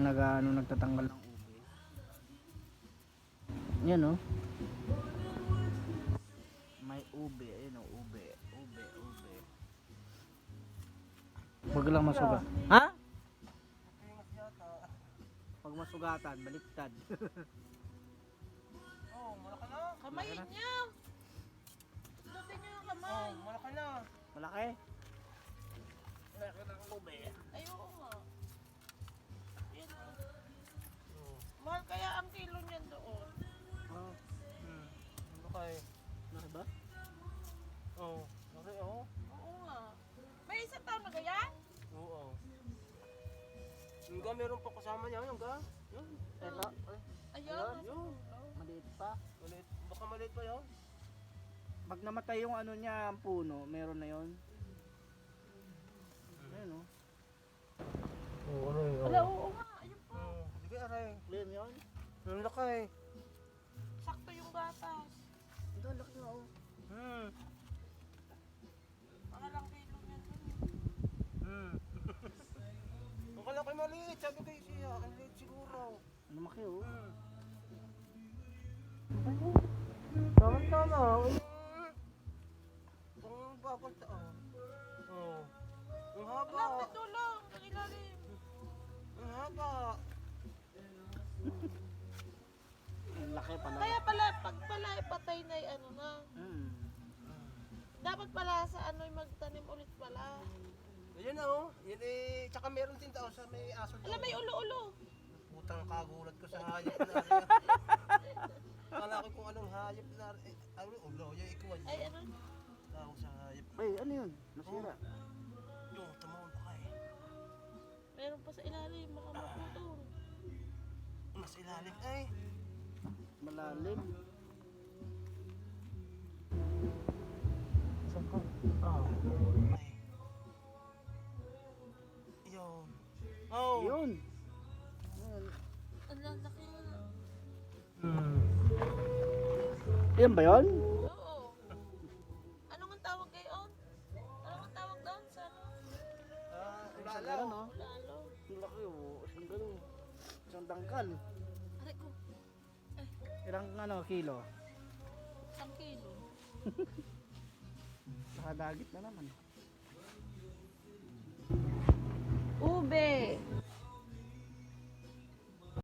nagtatanggal ng ube. Yan oh. May ube, ayun oh, ube. Wag lang masugat. Ha? Pag masugatan, baliktad. Oh, malaki na. Kamayin niya. Lutin niyo yung kamay. Oh, malaki na. Malaki? Malaki ng ube. Ay, oo nga. Yan o. Mahal kaya ang kilo niyan doon. Oh, Malaki. malaki ba? Oh, malaki oh. Oo nga. May isang taon na ganyan? Oo. Yung ga, meron pa kasama niya. Yung ga. Yun. Ito, Ayun. Yun. maliit pa. Maliit. Baka maliit pa yun. Pag namatay yung ano niya, ang puno, meron na yon. Ayun oh. Oo, ano yun? Wala, oo nga. Ayun pa. Sige, aray. Clean yun? Ang laki. Sakto yung gatas. Ito, laki na oh. Mga lang kilo niyan doon. Ang kalaki maliit. Sabi kayo siya. Ang liit siguro. Ang lumaki oh. Tama-tama. Ang bakal taon. Oh. Ang haba. Wala, may tulong. Ang ilalim. Ang haba. Ang laki pala. Kaya pala, pag pala ipatay na yung ano na. Dapat pala sa ano magtanim ulit pala. Ayun na oh. Yun eh. Tsaka meron din tao sa may aso. Alam, may ulo-ulo. Putang kagulat ko sa hayop na rin. Kala ko kung anong hayop na rin. Ano ulo? Yung ikuan. Ay, ano? Tao sa hayop. Ay, ano yun? Nasira. Yung tumawon pa kayo. Meron pa sa ilalim, baka maputol. Mas ilalim ay. Malalim. Saan ka? Ah. Ay. Yun. Oh. Yun. Ang laki na. Yan ba yun? Oo. Anong ang tawag ngayon? Anong ang tawag doon sa ano? Isang ganun oh. Lalo. Ang laki oh. Isang ganun. Isang tangkal. Aray ko, Ilang ano, kilo? 1 kilo. Nakadagit na naman. Ube!